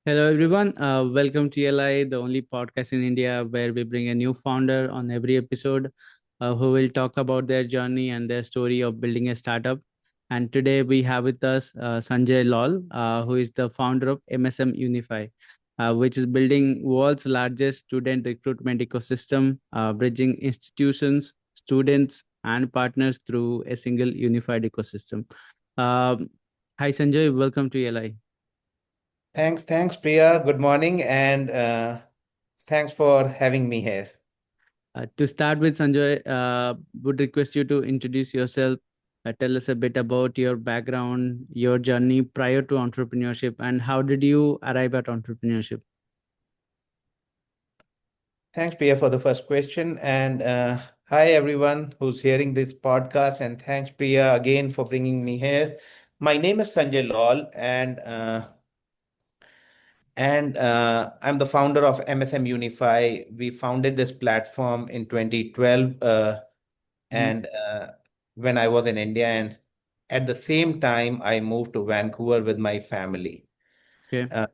Hello, everyone. Welcome to ELI, the only podcast in India where we bring a new founder on every episode who will talk about their journey and their story of building a startup. And today we have with us Sanjay Laul, who is the founder of MSM Unify, which is building world's largest student recruitment ecosystem, bridging institutions, students, and partners through a single unified ecosystem. Um, Hi, Sanjay. Welcome to ELI. Thanks, Priya. Good morning, and thanks for having me here. To start with, Sanjay, would request you to introduce yourself. Tell us a bit about your background, your journey prior to entrepreneurship, and how did you arrive at entrepreneurship? Thanks, Priya, for the first question. And hi, everyone who's hearing this podcast. And thanks, Priya, again for bringing me here. My name is Sanjay Laul, and I'm the founder of MSM Unify. We founded this platform in 2012, Hmm. and when I was in India, and at the same time, I moved to Vancouver with my family. Okay. Uh,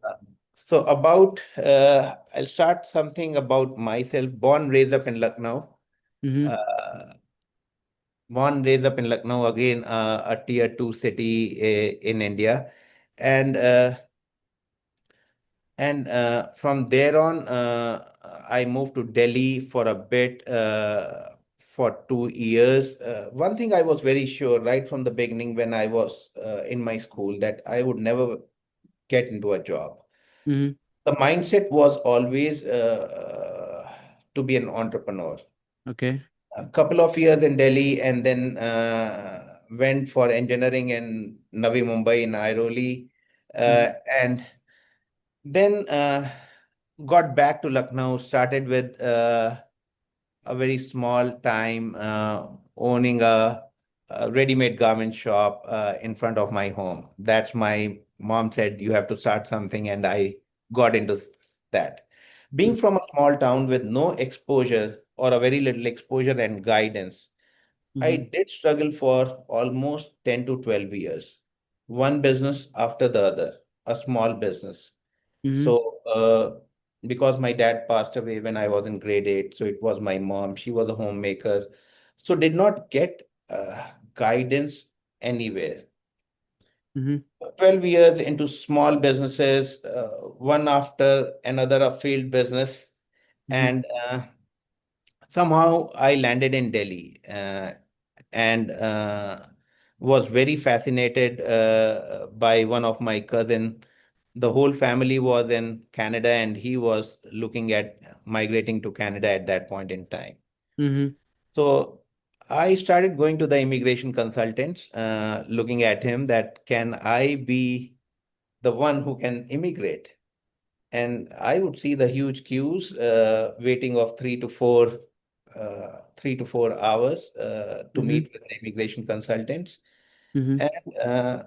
I'll start something about myself. Raised up in Lucknow. Mm-hmm. Uh, Born, raised up in Lucknow, again, a tier two city in India. And from there on, I moved to Delhi for a bit, for 2 years. One thing I was very sure right from the beginning when I was in my school that I would never get into a job. Mm-hmm. The mindset was always to be an entrepreneur. Okay. A couple of years in Delhi, and then went for engineering in Navi Mumbai in Airoli, Mm-hmm. and then got back to Lucknow. Started with a very small time owning a ready-made garment shop in front of my home. That's my mom said, you have to start something, and I got into that. Being from a small town with no exposure or a very little exposure and guidance, I Mm-hmm. did struggle for almost 10 to 12 years. One business after the other, a small business. Mm-hmm. So, because my dad passed away when I was in grade eight, so it was my mom. She was a homemaker, so did not get guidance anywhere. Mm-hmm. 12 years into small businesses, one after another, a failed business, Mm-hmm. and somehow I landed in Delhi, and was very fascinated by one of my cousin. The whole family was in Canada, and he was looking at migrating to Canada at that point in time. Mm-hmm. So I started going to the immigration consultants, looking at him that can I be the one who can immigrate? And I would see the huge queues, waiting of 3 to 4 hours to Mm-hmm. meet with the immigration consultants. Mm-hmm. And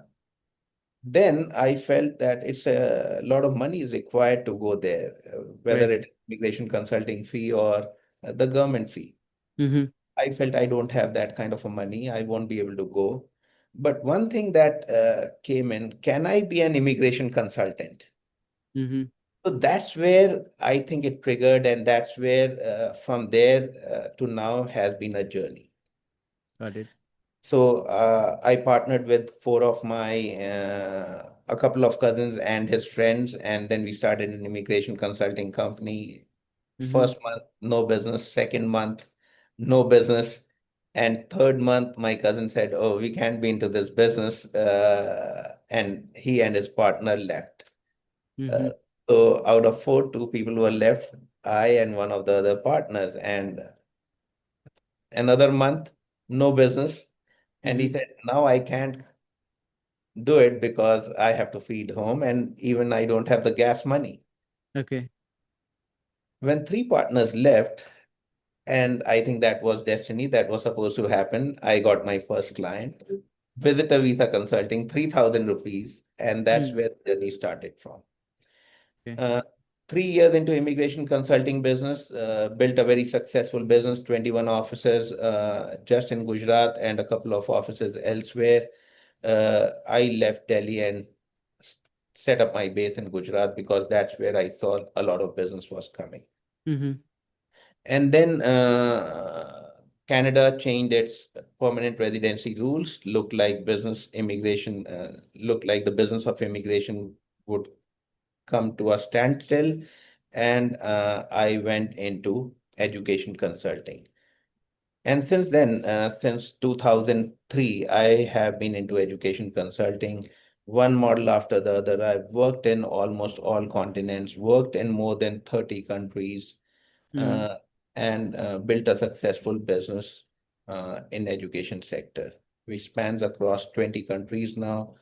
then I felt that it's a lot of money is required to go there, whether Right. it's immigration consulting fee or the government fee. Mm-hmm. I felt I don't have that kind of a money. I won't be able to go. But one thing that came in, can I be an immigration consultant? Mm-hmm. So that's where I think it triggered, and that's where from there to now has been a journey. Got it. So I partnered with a couple of cousins and his friends, and then we started an immigration consulting company. Mm-hmm. First month, no business. Second month, no business. And third month, my cousin said, "Oh, we can't be into this business," and he and his partner left. Mm-hmm. Uh, so out of four, two people were left, I and one of the other partners. And another month, no business. And he Mm-hmm. said, now I can't do it because I have to feed home and even I don't have the gas money. Okay. When three partners left, and I think that was destiny, that was supposed to happen, I got my first client, Visitor Visa Consulting, 3,000 rupees. And that's Mm. where the journey started from. Okay. Uh, 3 years into immigration consulting business, built a very successful business, 21 offices just in Gujarat and a couple of offices elsewhere. I left Delhi and set up my base in Gujarat because that's where I saw a lot of business was coming. Mm-hmm. And then Canada changed its permanent residency rules. Looked like the business of immigration would come to a standstill. And I went into education consulting. And since then, since 2003, I have been into education consulting, one model after the other. I've worked in almost all continents, worked in more than 30 countries, Mm-hmm. uh, and built a successful business in education sector. We spans across 20 countries now.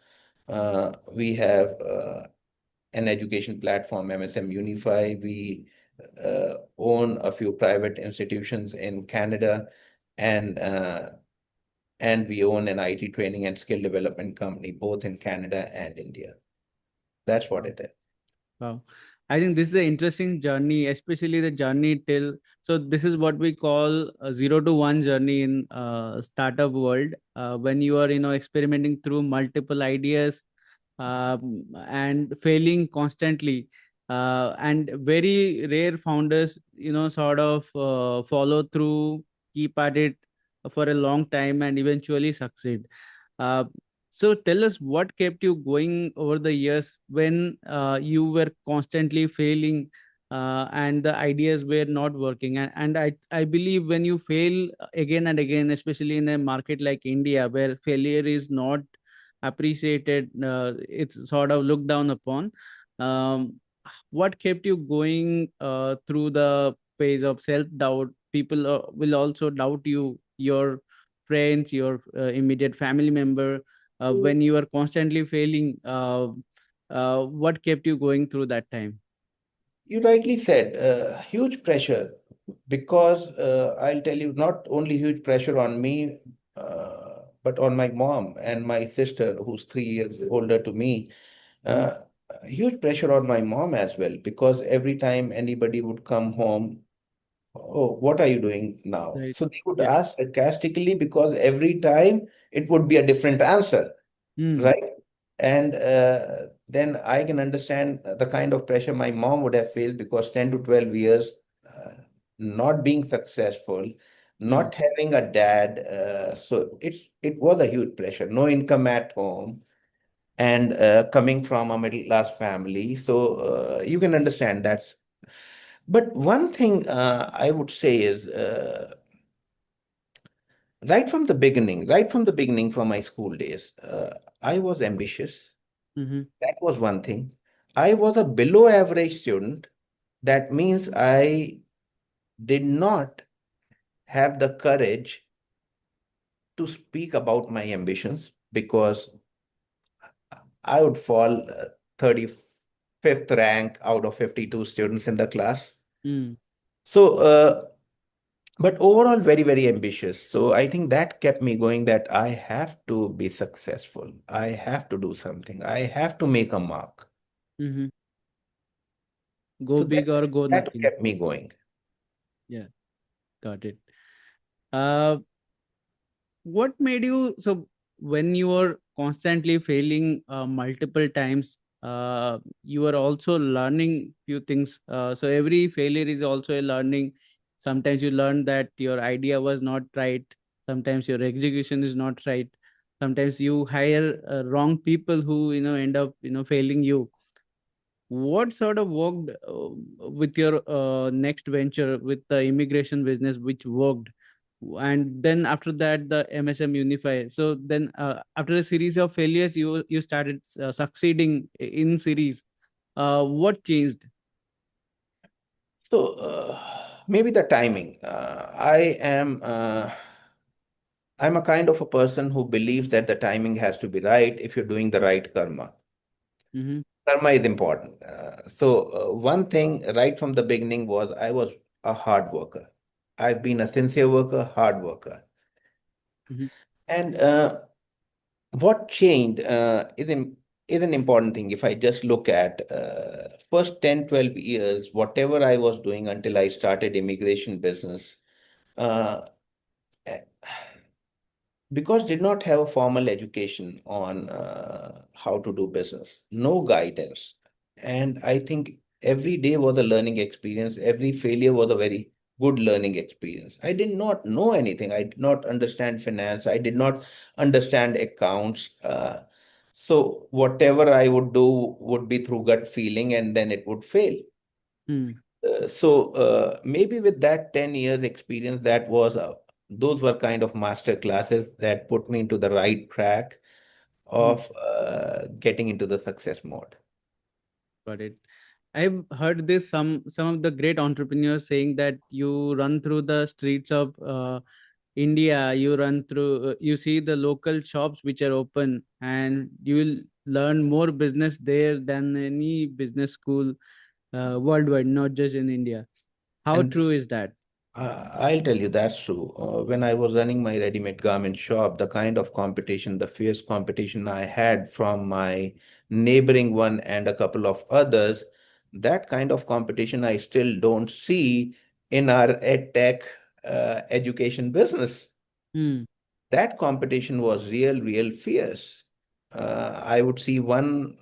We have an education platform, MSM Unify. We own a few private institutions in Canada, and we own an IT training and skill development company both in Canada and India. That's what it is. Wow. I think this is an interesting journey, especially the journey till. So this is what we call a 0 to 1 journey in startup world. When you are, experimenting through multiple ideas, and failing constantly. And very rare founders, sort of follow through, keep at it for a long time, and eventually succeed. Uh, so tell us what kept you going over the years when you were constantly failing, and the ideas were not working. And I believe when you fail again and again, especially in a market like India, where failure is not appreciated, it's sort of looked down upon. Um, what kept you going through the phase of self doubt? People will also doubt you, your friends, your immediate family member, when you are constantly failing. What kept you going through that time? You rightly said, huge pressure because I'll tell you, not only huge pressure on me, but on my mom and my sister, who's 3 years older to me. Mhm. Uh, Huge pressure on my mom as well, because every time anybody would come home, oh, what are you doing now? Right. So they would Yeah. ask sarcastically because every time it would be a different answer, Mm. right? And then I can understand the kind of pressure my mom would have felt, because 10 to 12 years not being successful, Mm. not having a dad. So it was a huge pressure, no income at home, and coming from a middle class family. So you can understand that's. But one thing I would say is right from the beginning, from my school days, I was ambitious. Mm-hmm. That was one thing. I was a below average student. That means I did not have the courage to speak about my ambitions, because I would fall 35th rank out of 52 students in the class. Mm. So, but overall, very, very ambitious. So I think that kept me going, that I have to be successful. I have to do something. I have to make a mark. Mm-hmm. Go So big or go that nothing. kept me going. Yeah, got it. uh what made you, so when you were constantly failing multiple times, you are also learning few things. So every failure is also a learning. Sometimes you learn that your idea was not right, sometimes your execution is not right, sometimes you hire wrong people who end up failing you. What sort of worked with your next venture with the immigration business, which worked? And then after that, the MSM Unify. So then, after a series of failures, you started succeeding in series. What changed? So maybe the timing. I'm a kind of a person who believes that the timing has to be right if you're doing the right karma. Mm-hmm. Karma is important. So one thing right from the beginning was I was a hard worker. I've been a sincere worker, hard worker. Mm-hmm. And what changed is an important thing. If I just look at first 10, 12 years, whatever I was doing until I started immigration business, uh, because did not have a formal education on how to do business, no guidance. And I think every day was a learning experience. Every failure was a very good learning experience. I did not know anything. I did not understand finance. I did not understand accounts. So whatever I would do would be through gut feeling, and then it would fail. Hmm. Maybe with that 10 years experience, those were kind of master classes that put me into the right track Hmm. of getting into the success mode. Got it. I've heard this some of the great entrepreneurs saying that you run through the streets of India, you run through, you see the local shops which are open, and you will learn more business there than any business school worldwide, not just in India. How And true is that? I'll tell you that's true. When I was running my ready-made garment shop, the kind of competition, the fierce competition I had from my neighboring one and a couple of others, that kind of competition I still don't see in our ed tech education business. Hmm. That competition was real fierce. I would see one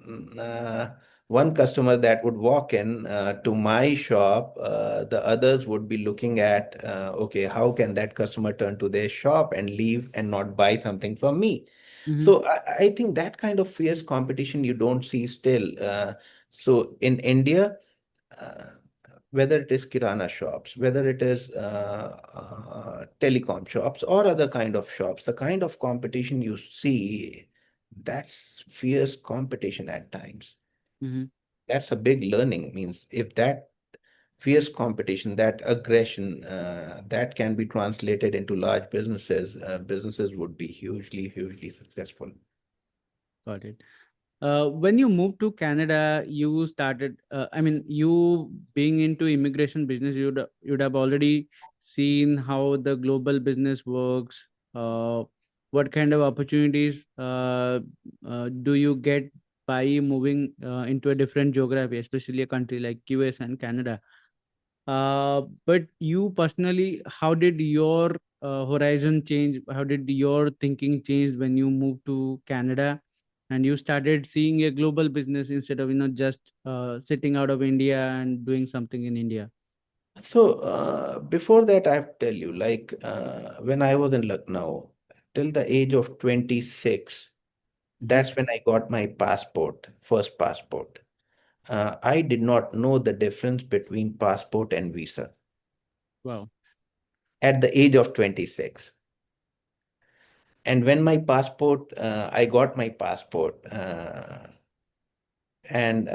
customer that would walk in to my shop. The others would be looking at, okay, how can that customer turn to their shop and leave and not buy something from me? Hmm. So I think that kind of fierce competition you don't see still. So in India, uh, whether it is kirana shops, whether it is telecom shops or other kind of shops, the kind of competition you see, that's fierce competition at times. Hmm. That's a big learning. Means if that fierce competition, that aggression, that can be translated into large businesses, businesses would be hugely successful. Got it. When you moved to Canada, you started. I mean, you being into immigration business, you'd have already seen how the global business works. What kind of opportunities do you get by moving into a different geography, especially a country like US and Canada? But you personally, how did your horizon change? How did your thinking change when you moved to Canada and you started seeing a global business instead of just sitting out of India and doing something in India? So before that, I have to tell you, like when I was in Lucknow, till the age of 26, Hmm. that's when I got my passport, first passport. I did not know the difference between passport and visa Wow. at the age of 26. And when my passport, I got my passport, and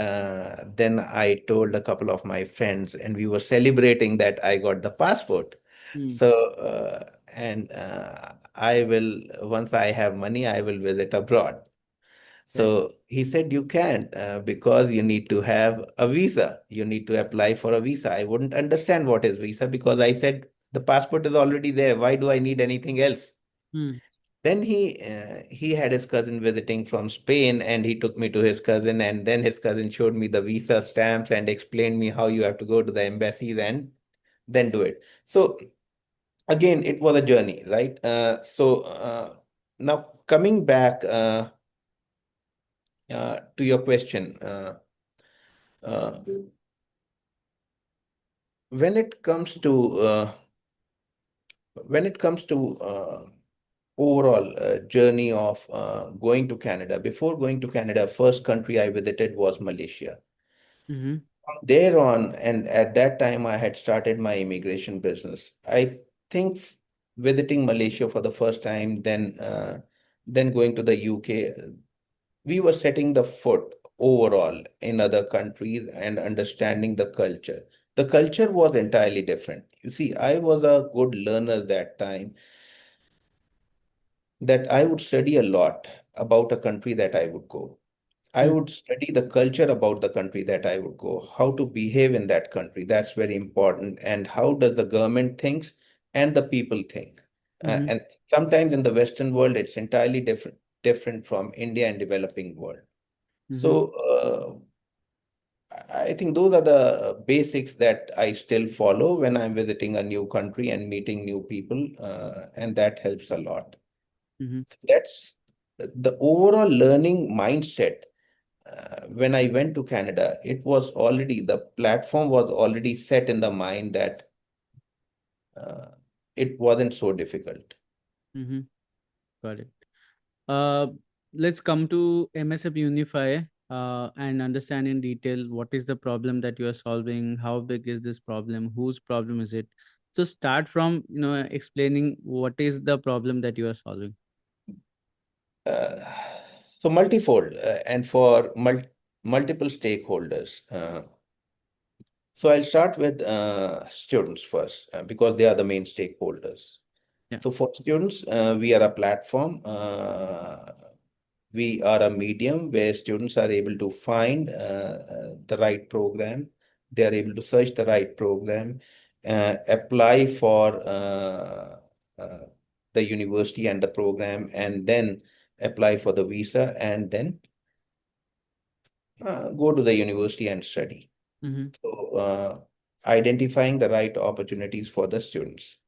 then I told a couple of my friends, and we were celebrating that I got the passport. Hmm. So, I will, once I have money, I will visit abroad. Okay. So he said, you can't because you need to have a visa. You need to apply for a visa. I wouldn't understand what is visa because I said, the passport is already there. Why do I need anything else? Hmm. Then he had his cousin visiting from Spain, and he took me to his cousin, and then his cousin showed me the visa stamps and explained me how you have to go to the embassies and then do it. So again, it was a journey, right? Now coming back to your question, uh, when it comes to overall journey of going to Canada. Before going to Canada, first country I visited was Malaysia. Hmm. From there on, and at that time I had started my immigration business. I think visiting Malaysia for the first time, then going to the UK, we were setting the foot overall in other countries and understanding the culture. The culture was entirely different. You see, I was a good learner that time, that I would study a lot about a country that I would go. I Hmm. would study the culture about the country that I would go, how to behave in that country. That's very important. And how does the government thinks and the people think. Hmm. And sometimes in the Western world, it's entirely different from India and developing world. Hmm. So I think those are the basics that I still follow when I'm visiting a new country and meeting new people, and that helps a lot. Mm-hmm. So that's the overall learning mindset. When I went to Canada, the platform was already set in the mind that uh, it wasn't so difficult. Mm-hmm. Got it. Uh, let's come to MSM Unify and understand in detail what is the problem that you are solving, how big is this problem, whose problem is it. So start from explaining what is the problem that you are solving. Uh, so multifold and for multiple stakeholders. So I'll start with students first because they are the main stakeholders. Yeah. So for students, we are a platform. We are a medium where students are able to find the right program. They are able to search the right program, apply for uh, the university and the program, and then apply for the visa, and then go to the university and study. Mm-hmm. So, identifying the right opportunities for the students.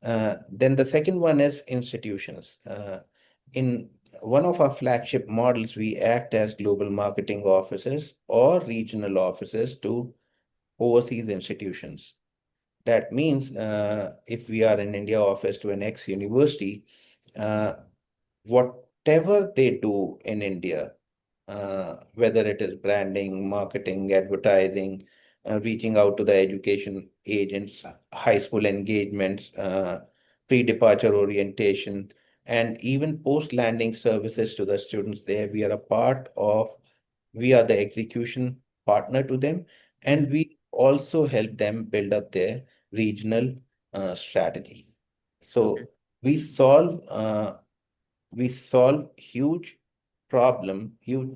Then the second one is institutions. In one of our flagship models, we act as global marketing offices or regional offices to overseas institutions. That means if we are an India office to an ex university, uh, whatever they do in India, whether it is branding, marketing, advertising, reaching out to the education agents, high school engagements, pre-departure orientation, and even post-landing services to the students there. We are the execution partner to them, and Mm-hmm. we also help them build up their regional strategy. Okay. So we solve we solve huge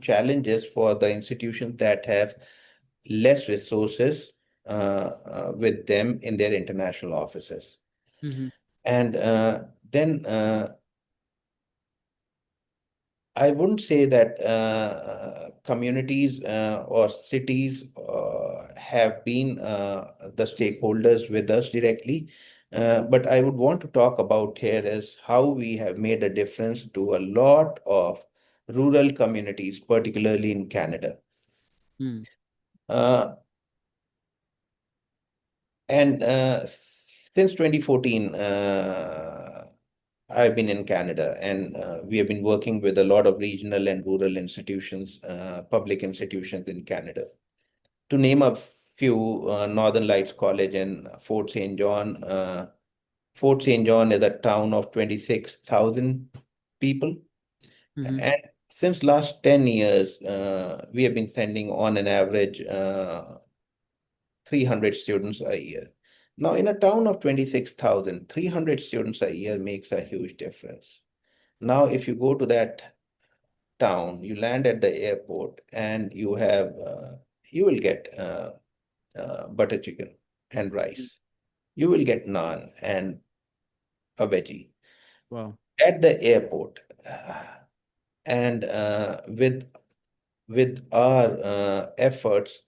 challenges for the institutions that have less resources with them in their international offices. Mm-hmm. And then I wouldn't say that communities or cities have been the stakeholders with us directly. But I would want to talk about here is how we have made a difference to a lot of rural communities, particularly in Canada. Mm-hmm. Uh, and since 2014, I've been in Canada, and we have been working with a lot of regional and rural institutions, public institutions in Canada. To name a few, Northern Lights College in Fort St. John. Fort St. John is a town of 26,000 people. Mm-hmm. And since last 10 years, we have been sending on an average 300 students a year. Now, in a town of 26,000, 300 students a year makes a huge difference. Now, if you go to that town, you land at the airport, and you will get butter chicken and rice. You will get naan and a veggie Wow. at the airport. And with our efforts,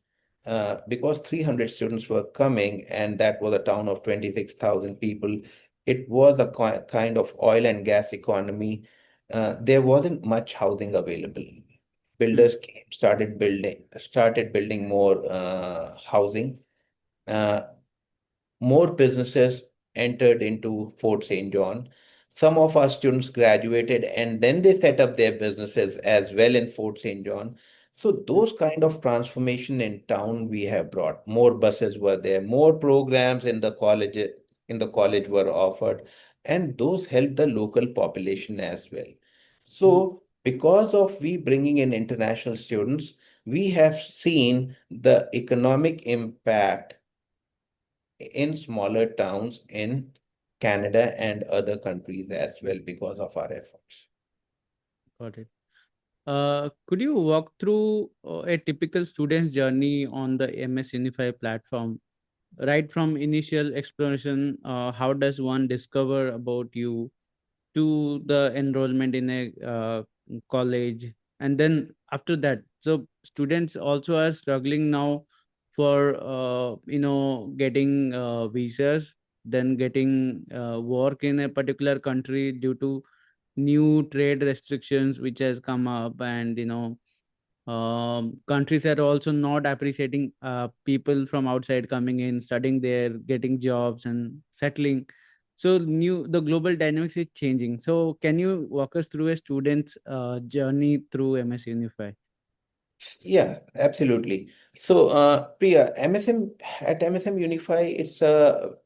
because 300 students were coming, and that was a town of 26,000 people, it was a kind of oil and gas economy. There wasn't much housing available. Mm-hmm. Builders started building more housing. Uh, More businesses entered into Fort St. John. Some of our students graduated, and then they set up their businesses as well in Fort St. John. So those kind of transformation in town we have brought. More buses were there, more programs in the college were offered, and those helped the local population as well. Mm-hmm. So because of we bringing in international students, we have seen the economic impact in smaller towns in Canada and other countries as well because of our efforts. Got it. Could you walk through a typical student's journey on the MS Unify platform? Right from initial exploration, how does one discover about you to the enrollment in a college, and then after that, so students also are struggling now for getting visas, then getting work in a particular country due to new trade restrictions which has come up, and countries are also not appreciating people from outside coming in, studying there, getting jobs and settling. So new the global dynamics is changing. So can you walk us through a student's journey through MS Unify? Yeah, absolutely. So, Priya, MSM Unify, it's a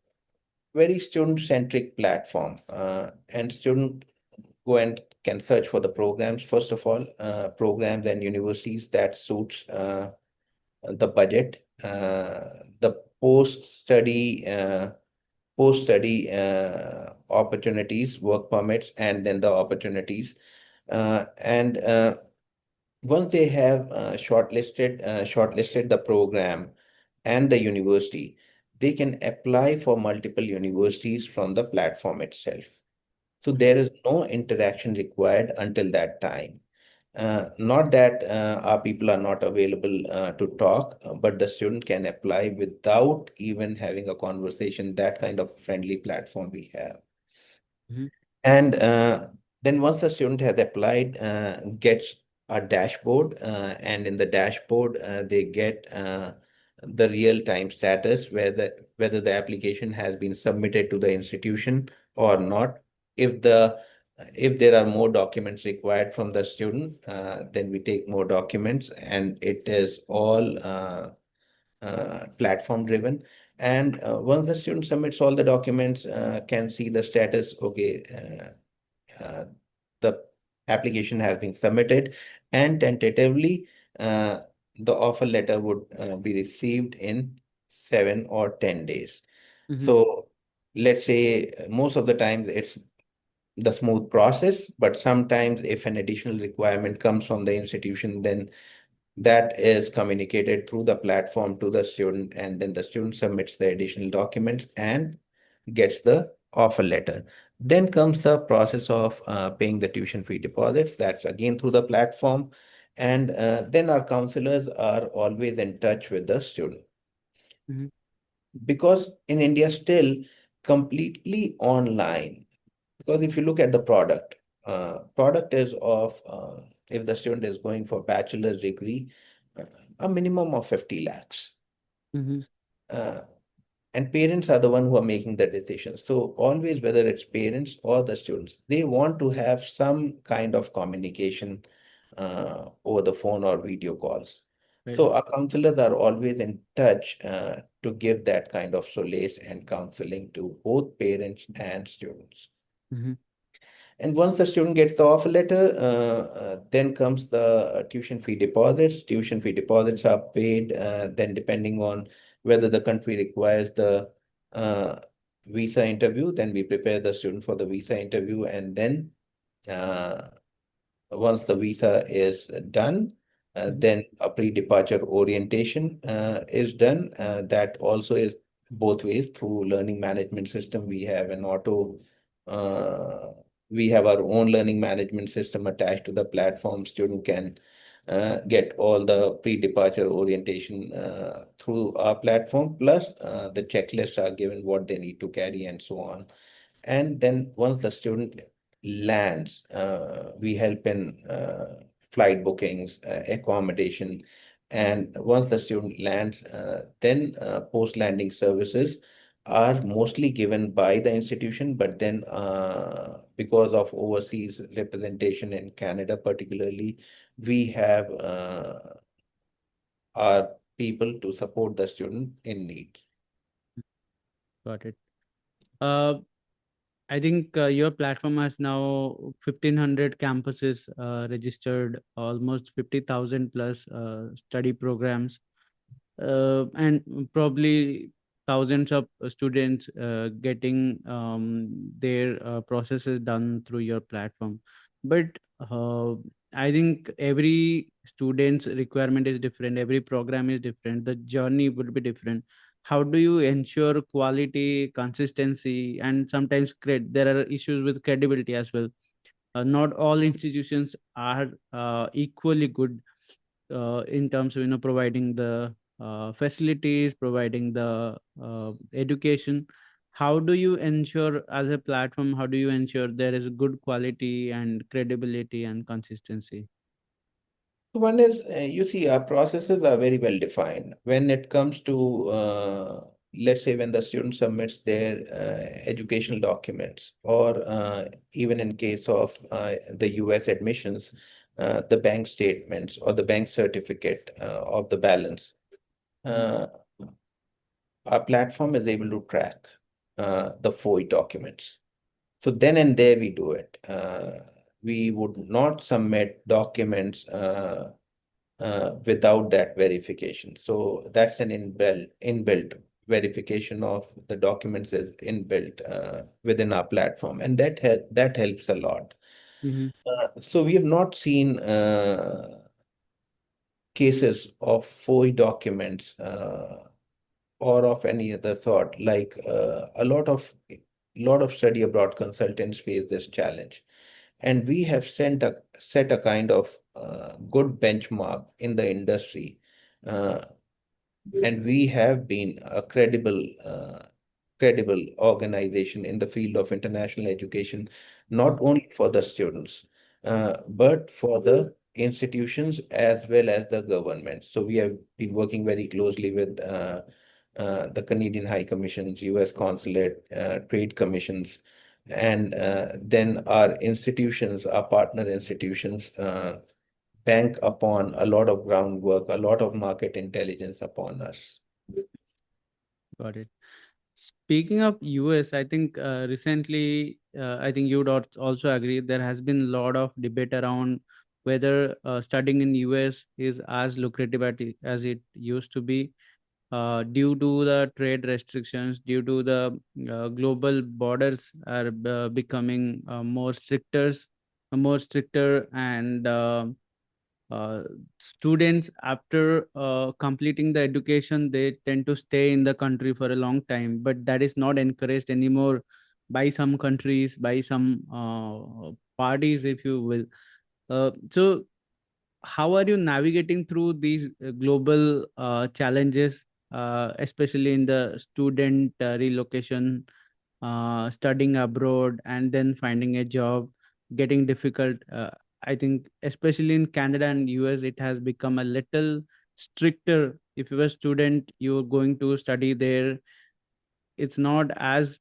very student-centric platform, and student go and can search for the programs. First of all, programs and universities that suits the budget, the post-study opportunities, work permits, and then the opportunities. And once they have shortlisted the program and the university, they can apply for multiple universities from the platform itself. So there is no interaction required until that time. Not that our people are not available to talk, but the student can apply without even having a conversation. That kind of friendly platform we have. Mhm, And then once the student has applied, gets a dashboard, and in the dashboard, they get the real-time status whether the application has been submitted to the institution or not. If if there are more documents required from the student, then we take more documents, and it is all platform driven. And once the student submits all the documents, can see the status, okay, the application has been submitted, and tentatively, uh, the offer letter would be received in 7 or 10 days. mhm, So let's say most of the times it's the smooth process, but sometimes if an additional requirement comes from the institution, then that is communicated through the platform to the student, and then the student submits the additional documents and gets the offer letter. Then comes the process of paying the tuition fee deposits. That's again through the platform. And then our counselors are always in touch with the student. mhm, Because in India, still completely online. Because if you look at the product is of, if the student is going for bachelor's degree, uh, a minimum of 50 lakhs. mhm, Uh, and parents are the one who are making the decisions. So always, whether it's parents or the students, they want to have some kind of communication over the phone or video calls. right. So our counselors are always in touch to give that kind of solace and counseling to both parents and students. Mhm, And once the student gets the offer letter, then comes the tuition fee deposits. Tuition fee deposits are paid, then depending on whether the country requires the uh, visa interview, then we prepare the student for the visa interview, and then uh, once the visa is done, mhm, then a pre-departure orientation is done. That also is both ways through learning management system. Uh, we have our own learning management system attached to the platform. Student can get all the pre-departure orientation through our platform. Plus, the checklists are given what they need to carry and so on. And then once the student lands, we help in flight bookings, accommodation. And once the student lands, then post-landing services are mostly given by the institution, but then because of overseas representation in Canada particularly, we have our people to support the student in need. got it. uh I think your platform has now 1,500 campuses registered, almost 50,000 plus study programs, and probably thousands of students getting their processes done through your platform. But uh, I think every student's requirement is different, every program is different, the journey would be different. How do you ensure quality, consistency, and sometimes there are issues with credibility as well? Not all institutions are equally good in terms of providing the facilities, providing the education. how do you ensure, as a platform, how do you ensure there is good quality and credibility and consistency? One is, you see, our processes are very well defined. When it comes to, let's say, when the student submits their educational documents, or even in case of the US admissions, the bank statements or the bank certificate of the balance, Mhm. uh, our platform is able to track the FOI documents. So then and there we do it. We would not submit documents without that verification. So that's an inbuilt verification of the documents is inbuilt within our platform, and that helps a lot. Mhm. So we have not seen cases of FOI documents or of any other sort. Like a lot of study abroad consultants face this challenge, and we have set a kind of good benchmark in the industry, uh, and we have been a credible organization in the field of international education, not only for the students, but for the institutions as well as the government. So we have been working very closely with the Canadian High Commissions, US Consulate, trade commissions, and then our institutions, our partner institutions, bank upon a lot of groundwork, a lot of market intelligence upon us. Got it. Speaking of US, I think recently, I think you would also agree, there has been a lot of debate around whether studying in US is as lucrative as it used to be, due to the trade restrictions, due to the global borders are becoming more stricter, and students, after completing the education, they tend to stay in the country for a long time, but that is not encouraged anymore by some countries, by some parties, if you will. So how are you navigating through these global challenges, especially in the student relocation, studying abroad, and then finding a job getting difficult? I think especially in Canada and US, it has become a little stricter. If you're a student, you're going to study there, it's not as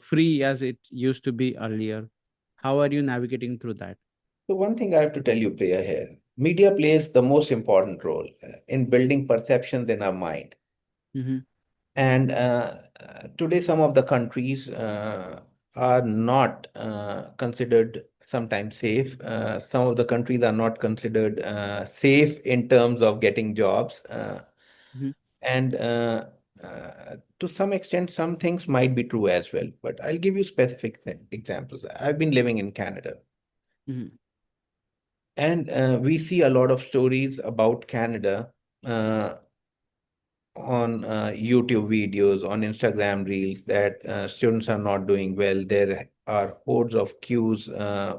free as it used to be earlier. How are you navigating through that? So one thing I have to tell you, Priya, here, media plays the most important role in building perceptions in our mind. Mm-hmm. And today, some of the countries are not considered sometimes safe. Some of the countries are not considered safe in terms of getting jobs. And to some extent, some things might be true as well. But I'll give you specific examples. I've been living in Canada. Mm-hmm. And we see a lot of stories about Canada uh, on YouTube videos, on Instagram reels, that students are not doing well. There are hordes of queues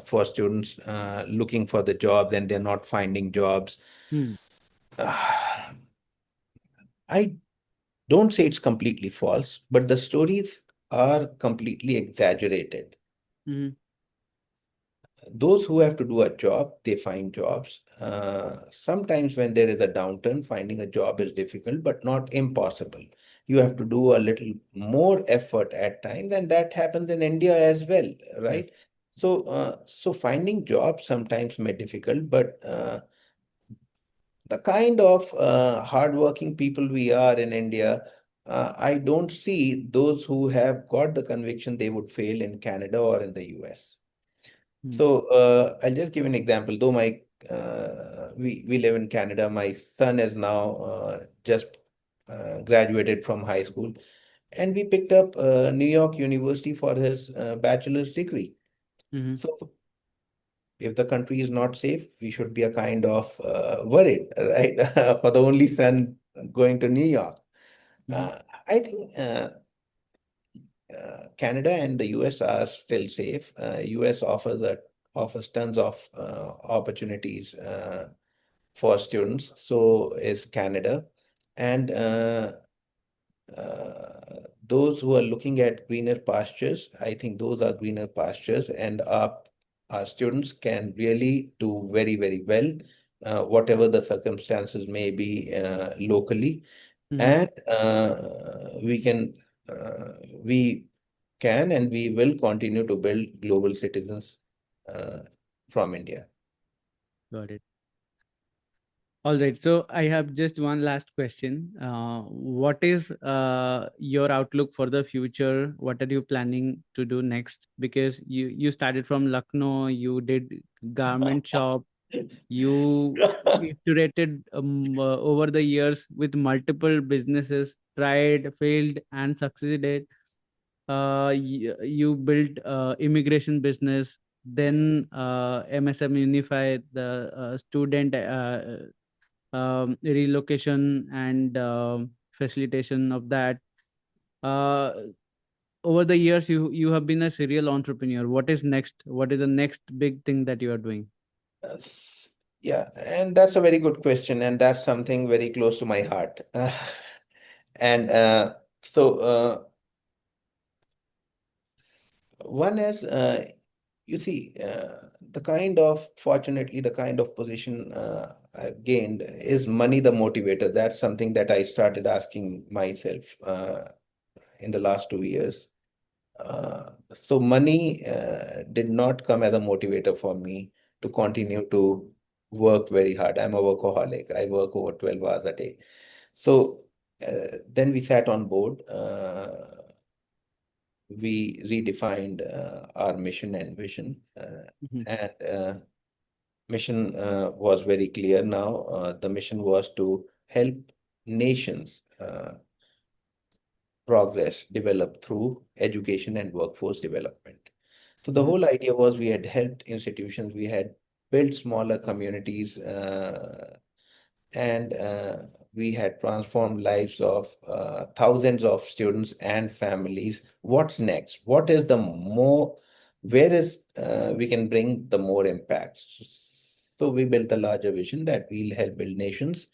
for students looking for the jobs, and they're not finding jobs. Mm-hmm. I don't say it's completely false, but the stories are completely exaggerated. Mm-hmm. Those who have to do a job, they find jobs. Sometimes when there is a downturn, finding a job is difficult, but not impossible. You have to do a little more effort at times, and that happens in India as well, Yes. right? So finding jobs sometimes may difficult, but the kind of hardworking people we are in India, I don't see those who have got the conviction they would fail in Canada or in the US. Mm-hmm. So I'll just give an example. Though my we live in Canada, my son is now just graduated from high school, and we picked up New York University for his bachelor's degree. Mm-hmm. So if the country is not safe, we should be a kind of worried, right? For the only son going to New York. Mm-hmm. I think Canada and the US are still safe. US offers tons of opportunities for students. So is Canada, and those who are looking at greener pastures, I think those are greener pastures, and our students can really do very, very well, whatever the circumstances may be locally. Mm-hmm. And we can and we will continue to build global citizens uh, from India. Got it. All right. So I have just one last question. What is your outlook for the future? What are you planning to do next? Because you started from Lucknow, you did garment shop, you iterated over the years with multiple businesses, tried, failed, and succeeded. You built immigration business, then MSM Unify, the student relocation and facilitation of that. Uh, Over the years, you have been a serial entrepreneur. What is next? What is the next big thing that you are doing? That's- Yeah, and that's a very good question, and that's something very close to my heart. And so one is, you see, fortunately, the kind of position I've gained is money the motivator. That's something that I started asking myself in the last 2 years. So money did not come as a motivator for me to continue to work very hard. I'm a workaholic. I work over 12 hours a day. So then we sat on board. We redefined our mission and vision. Mhm. And mission was very clear now. The mission was to help nations progress, develop through education and workforce development. So the Mhm. whole idea was we had helped institutions, we had built smaller communities, and we had transformed lives of thousands of students and families. What's next? What is the more, where is we can bring the more impact? So we built a larger vision that we'll help build nations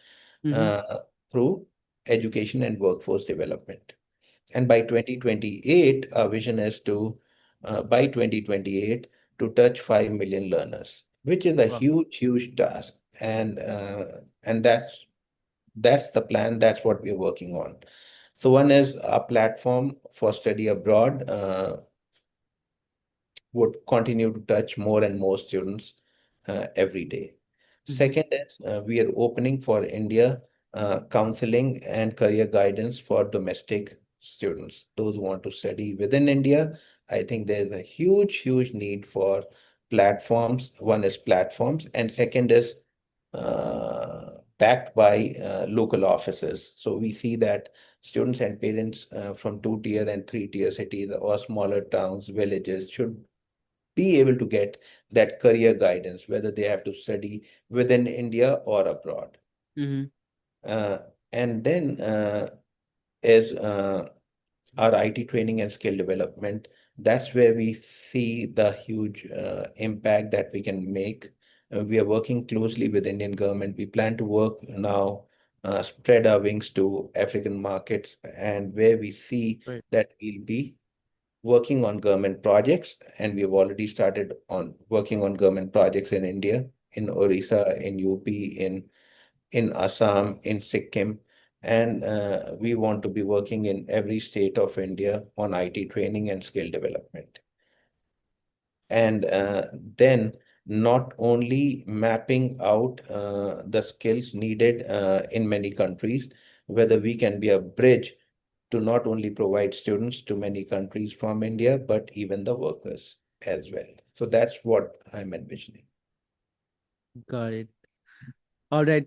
Mhm. uh, through education and workforce development. And by 2028, our vision is to, by 2028, to touch 5 million learners, which is a Wow. huge, huge task. And that's the plan. That's what we're working on. So one is our platform for study abroad. Would continue to touch more and more students every day. Mhm. Second is we are opening for India counseling and career guidance for domestic students, those who want to study within India. I think there's a huge, huge need for platforms. One is platforms, and second is backed by local offices. So we see that students and parents from two-tier and three-tier cities or smaller towns, villages should be able to get that career guidance, whether they have to study within India or abroad. Mhm. Uh, and then is our IT training and skill development. That's where we see the huge impact that we can make. We are working closely with Indian government. We plan to work now, spread our wings to African markets, and where we see Right. that we'll be working on government projects, and we've already started on working on government projects in India, in Orissa, in UP, in Assam, in Sikkim, and we want to be working in every state of India on IT training and skill development. And then not only mapping out the skills needed in many countries, whether we can be a bridge to not only provide students to many countries from India, but even the workers as well. So that's what I'm envisioning. Got it. All right.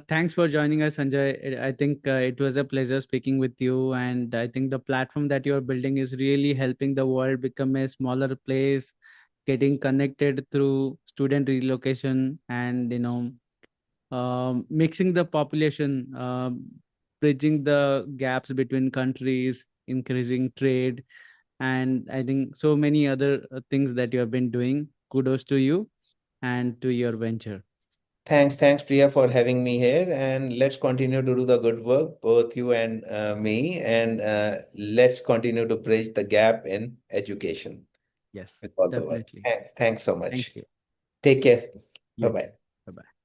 Thanks for joining us, Sanjay. I think it was a pleasure speaking with you. And I think the platform that you're building is really helping the world become a smaller place, getting connected through student relocation and, mixing the population, bridging the gaps between countries, increasing trade. And I think so many other things that you have been doing. Kudos to you and to your venture. Thanks, Priya, for having me here. And let's continue to do the good work, both you and me. And let's continue to bridge the gap in education Yes, with all the work. definitely. Thanks so Thank much. you. Take care. Bye You too. bye. Bye bye.